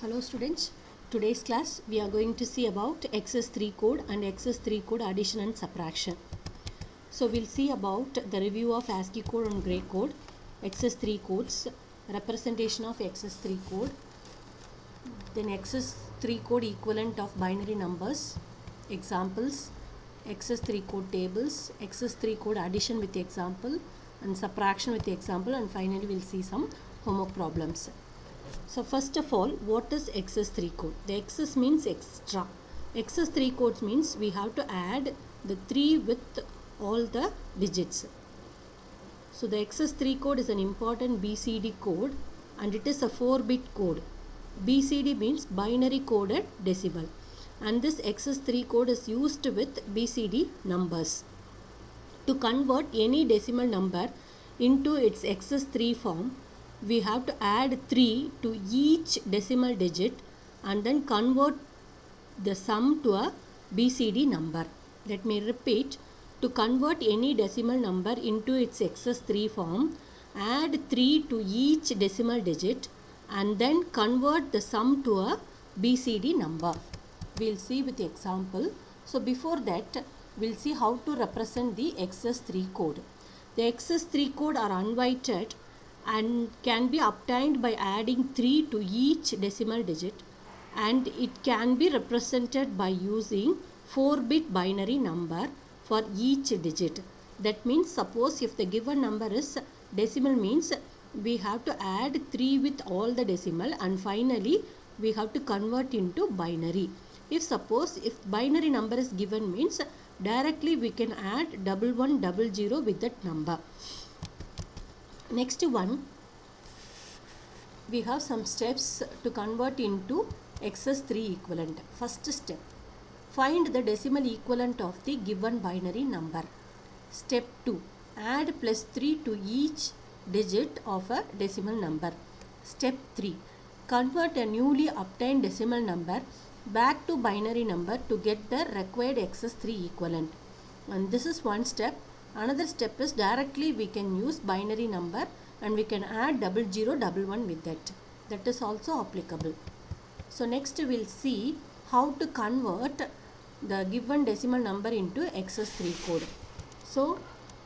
Hello students, today's class we are going to see about XS3 code and XS3 code addition and subtraction. So we'll see about the review of ASCII code and Gray code, XS3 codes, representation of XS3 code, then XS3 code equivalent of binary numbers, examples, XS3 code tables, XS3 code addition with the example and subtraction with the example, and finally we'll see some homework problems. So first of all, what is XS3 code? The XS means extra. XS3 codes means we have to add the 3 with all the digits. So the XS3 code is an important BCD code and it is a 4-bit code. BCD means binary coded decimal, and this XS3 code is used with BCD numbers. To convert any decimal number into its XS3 form, we have to add 3 to each decimal digit and then convert the sum to a BCD number. Let me repeat. To convert any decimal number into its XS3 form, add 3 to each decimal digit and then convert the sum to a BCD number. We'll see with the example. So before that, we'll see how to represent the XS3 code. The XS3 code are unweighted and can be obtained by adding 3 to each decimal digit, and it can be represented by using 4-bit binary number for each digit. That means suppose if the given number is decimal, means we have to add 3 with all the decimal and finally we have to convert into binary. If suppose if binary number is given, means directly we can add 1100 with that number. Next one, we have some steps to convert into XS3 equivalent. First step, find the decimal equivalent of the given binary number. Step 2, add plus 3 to each digit of a decimal number. Step 3, convert a newly obtained decimal number back to binary number to get the required XS3 equivalent. And this is one step. Another step is directly we can use binary number and we can add 0011 with that. That is also applicable. So next we will see how to convert the given decimal number into XS3 code. So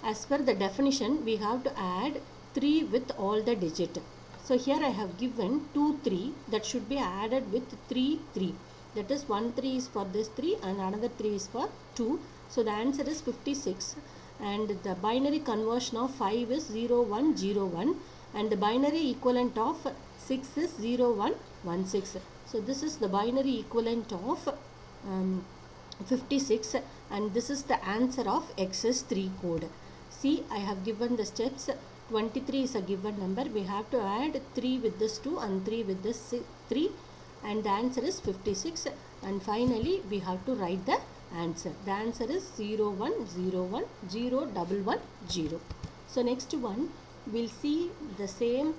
as per the definition, we have to add 3 with all the digit. So here I have given 2 3 that should be added with 3 3. That is 1 3 is for this 3 and another 3 is for 2. So the answer is 56. And the binary conversion of 5 is 0101 and the binary equivalent of 6 is 0116. So this is the binary equivalent of 56 and this is the answer of XS3 code. See, I have given the steps. 23 is a given number. We have to add 3 with this 2 and 3 with this 3 and the answer is 56, and finally we have to write the answer. The answer is 01010110. So next one, we'll see the same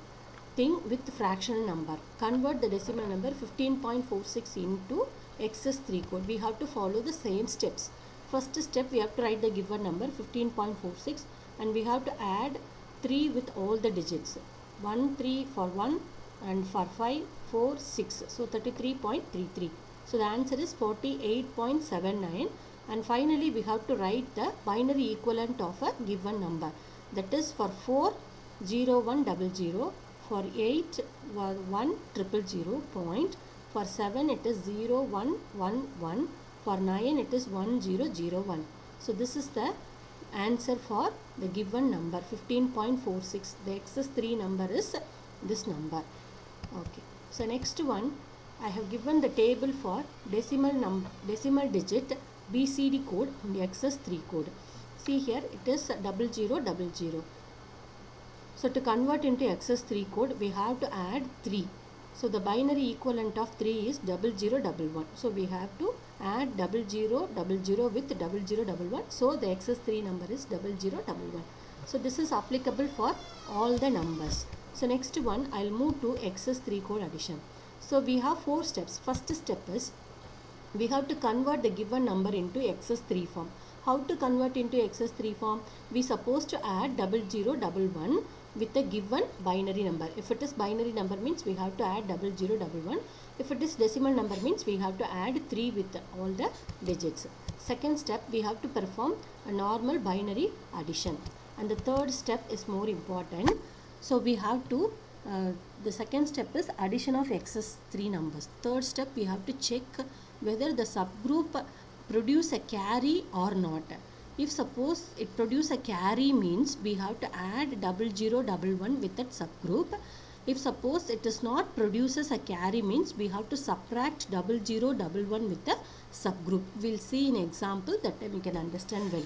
thing with fractional number. Convert the decimal number 15.46 into XS3 code. We have to follow the same steps. First step, we have to write the given number 15.46 and we have to add 3 with all the digits. 1 3 for 1 and for 5 4 6. So 33.33. So the answer is 48.79, and finally we have to write the binary equivalent of a given number. That is for 4 0100, for 8 1000 point, for 7 it is 0111, for 9 it is 1001. So this is the answer for the given number 15.46. The XS3 number is this number. Okay. So next one, I have given the table for decimal digit BCD code and the XS3 code. See here it is 0000. So to convert into XS3 code, we have to add 3. So the binary equivalent of 3 is 0011. So we have to add 0000 with 0011. So the XS3 number is 0011. So this is applicable for all the numbers. So next one, I'll move to XS3 code addition. So we have 4 steps. First step is we have to convert the given number into XS3 form. How to convert into XS3 form? We supposed to add 0011 with a given binary number. If it is binary number, means we have to add 0011. If it is decimal number means we have to add 3 with all the digits. Second step, we have to perform a normal binary addition. And the third step is more important. So we have to, the second step is addition of excess 3 numbers. Third step, we have to check whether the subgroup produce a carry or not. If suppose it produce a carry means we have to add 0011 with that subgroup. If suppose it does not produces a carry means we have to subtract 0011 with the subgroup. We'll see in example, that time we can understand well.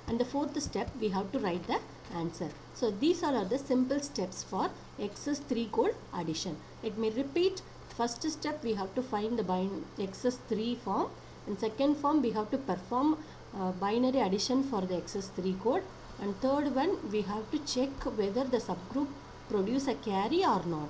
And the fourth step, we have to write the answer. So these are the simple steps for excess 3 code addition. Let me repeat. First step, we have to find the excess 3 form, and second form we have to perform binary addition for the excess 3 code, and third one we have to check whether the subgroup produce a carry or not.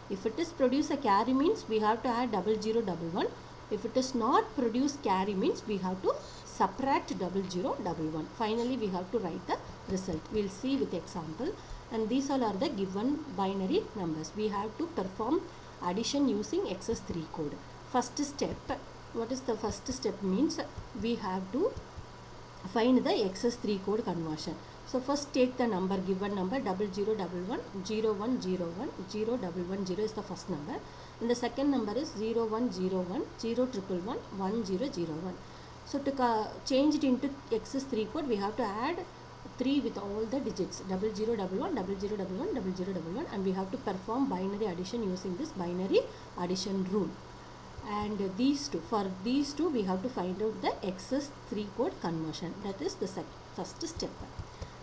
If it is produce a carry means we have to add 0011. If it is not produce carry means we have to subtract 0011. Finally we have to write the result. We'll see with example. And these all are the given binary numbers. We have to perform addition using excess 3 code. First step, what is the first step means we have to find the excess 3 code conversion. So first take the number, given number 0011 0101 0110 is the first number, and the second number is 0101 0111 1001. So to change it into excess 3 code, we have to add 3 with all the digits, 0011 0011 0011, and we have to perform binary addition using this binary addition rule. And for these two we have to find out the excess 3 code conversion. That is the first step.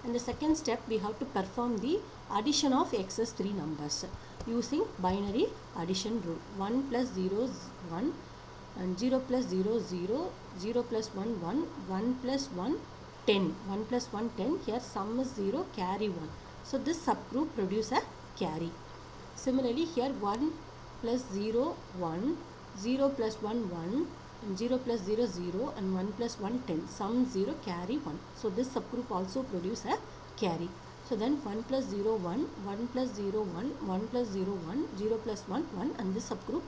And the second step, we have to perform the addition of excess 3 numbers using binary addition rule. 1 plus 0 is 1, and 0 plus 0 0, 0 plus 1 1, 1 plus 1 10, 1 plus 1 10. Here sum is 0, carry 1. So this subgroup produce a carry. Similarly here 1 plus 0 1, 0 plus 1 1, and 0 plus 0 0, and 1 plus 1 10. Sum 0, carry 1. So this subgroup also produce a carry. So then 1 plus 0 1, 1 plus 0 1, 1 plus 0 1, 0 plus 1 1, and this subgroup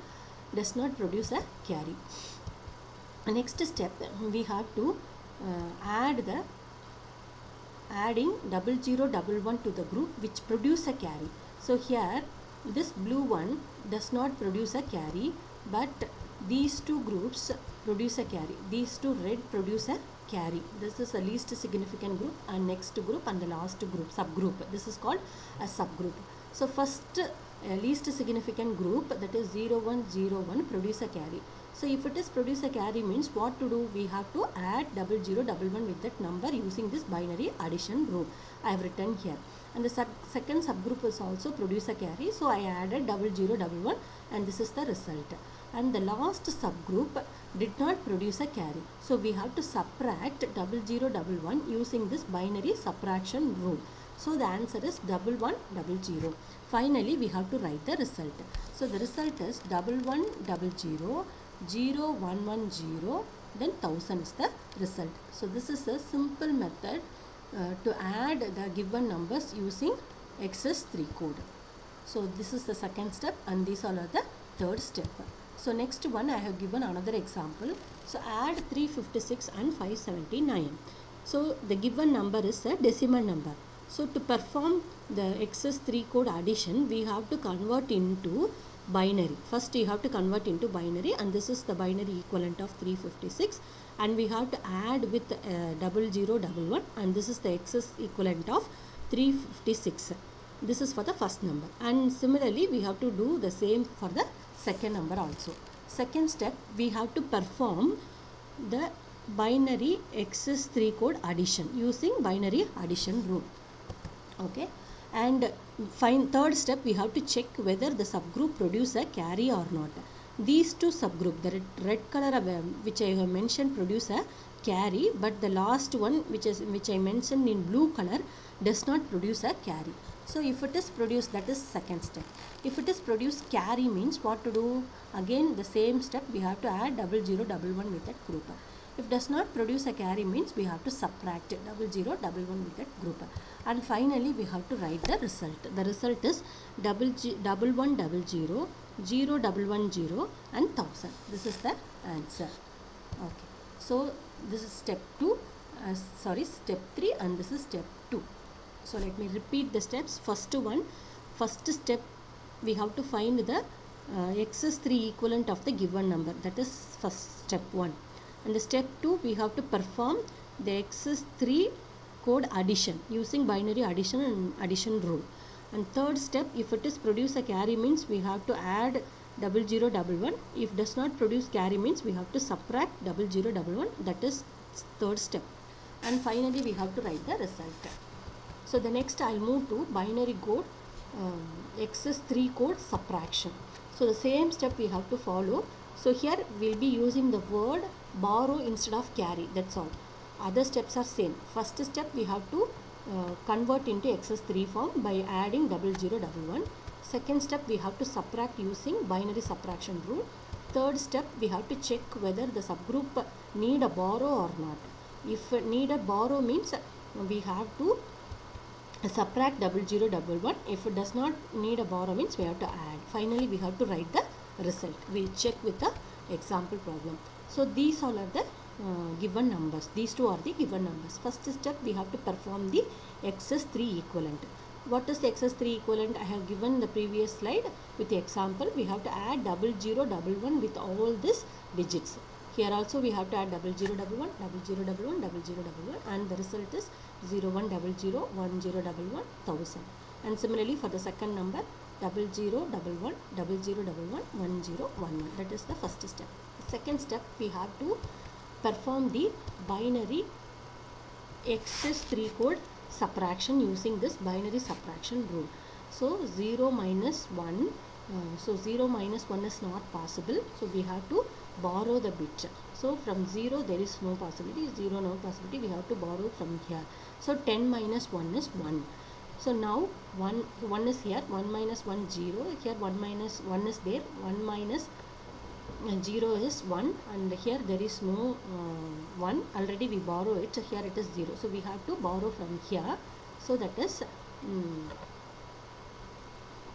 does not produce a carry. Next step, we have to adding 0011 to the group which produce a carry. So here this blue one does not produce a carry, but these two groups produce a carry. These two red produce a carry. This is the least significant group, and next group and the last group, subgroup. This is called a subgroup. So first least significant group, that is 0101, produce a carry. So if it is produce a carry means what to do? We have to add 0011 with that number using this binary addition rule. I have written here. And the second subgroup is also produce a carry. So I added 0011, and this is the result. And the last subgroup did not produce a carry. So we have to subtract 0011 using this binary subtraction rule. So the answer is 1100. Finally we have to write the result. So the result is 1100 0110, then 1000 is the result. So this is a simple method to add the given numbers using excess 3 code. So this is the second step, and these all are the third step. So next one, I have given another example. So add 356 and 579. So the given number is a decimal number. So to perform the excess 3 code addition, we have to convert into binary. First you have to convert into binary, and this is the binary equivalent of 356, and we have to add with 0011, and this is the excess equivalent of 356. This is for the first number, and similarly we have to do the same for the second number also. Second step, we have to perform the binary excess 3 code addition using binary addition rule. Okay, and third step, we have to check whether the subgroup produce a carry or not. These two subgroup, the red color which I have mentioned, produce a carry, but the last one which I mentioned in blue color does not produce a carry. So if it is produced, that is second step. If it is produced carry means what to do? Again the same step, we have to add 0011 with that group. If does not produce a carry means we have to subtract 0011 with that group. And finally we have to write the result. The result is 1100 0110 and 1000. This is the answer. Okay, so this is step 2, step 3, and this is step 2. So let me repeat the steps. First step we have to find the XS3 equivalent of the given number, that is first step 1. And the step 2 we have to perform the XS3 code addition using binary addition and addition rule. And third step, if it is produce a carry means we have to add 0011. If does not produce carry means we have to subtract 0011. That is third step. And finally we have to write the result. So the next I'll move to binary code XS3 code subtraction. So the same step we have to follow. So here we'll be using the word borrow instead of carry. That's all. Other steps are same. First step we have to convert into XS3 form by adding 0011. Second step we have to subtract using binary subtraction rule. Third step we have to check whether the subgroup need a borrow or not. If need a borrow means we have to subtract 0011. If it does not need a borrow means we have to add. Finally we have to write the result. We'll check with the example problem. So these all are the given numbers. These two are the given numbers. First step we have to perform the XS3 equivalent. What is the XS3 equivalent? I have given the previous slide with the example. We have to add 0011 with all these digits. Here also we have to add 0011, 0011, 0011, and the result is 0100, 1011, 1000. And similarly for the second number 0011, 0011, 1011. That is the first step. The second step we have to perform the binary XS3 code subtraction using this binary subtraction rule. So 0 minus 1. So 0 minus 1 is not possible. So we have to borrow the bit. So from 0 there is no possibility. 0 no possibility. We have to borrow from here. So 10 minus 1 is 1. So now 1 is here. 1 minus 1 0. Here 1 minus 1 is there. 1 minus 0 is 1, and here there is no 1. Already we borrow it. So here it is 0. So we have to borrow from here. So that is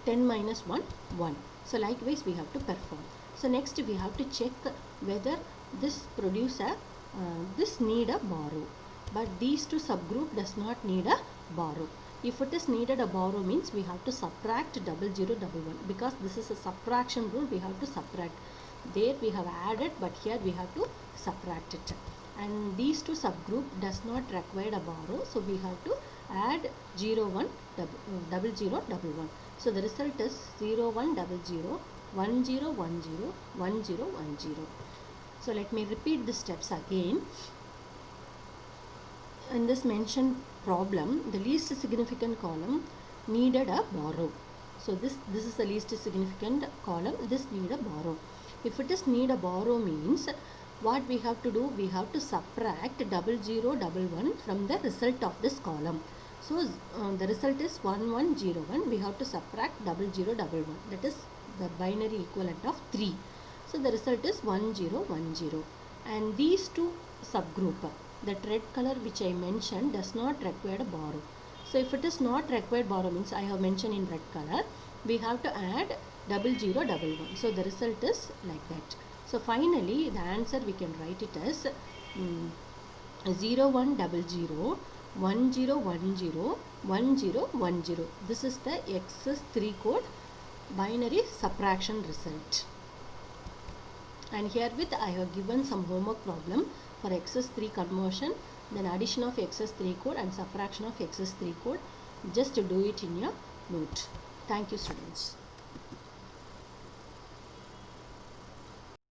10 minus 1, 1. So likewise we have to perform. So next we have to check whether this producer this need a borrow, but these two subgroup does not need a borrow. If it is needed a borrow means we have to subtract 0011, because this is a subtraction rule. We have to subtract. There we have added, but here we have to subtract it. And these two subgroup does not require a borrow, so we have to add 0011. So the result is 0100, 1010, 1010. So let me repeat the steps again. In this mentioned problem, the least significant column needed a borrow. So this is the least significant column. This need a borrow. If it is need a borrow means what we have to do? We have to subtract 0011 from the result of this column. So the result is 1101. We have to subtract 0011. That is the binary equivalent of 3. So the result is 1010. And these two subgroup, that red color which I mentioned, does not require a borrow. So if it is not required borrow means I have mentioned in red color, we have to add 0011. So the result is like that. So finally the answer we can write it as 0100, 1010, 1010. This is the XS3 code binary subtraction result. And herewith I have given some homework problem for XS3 conversion, then addition of XS3 code and subtraction of XS3 code. Just to do it in your note. Thank you, students.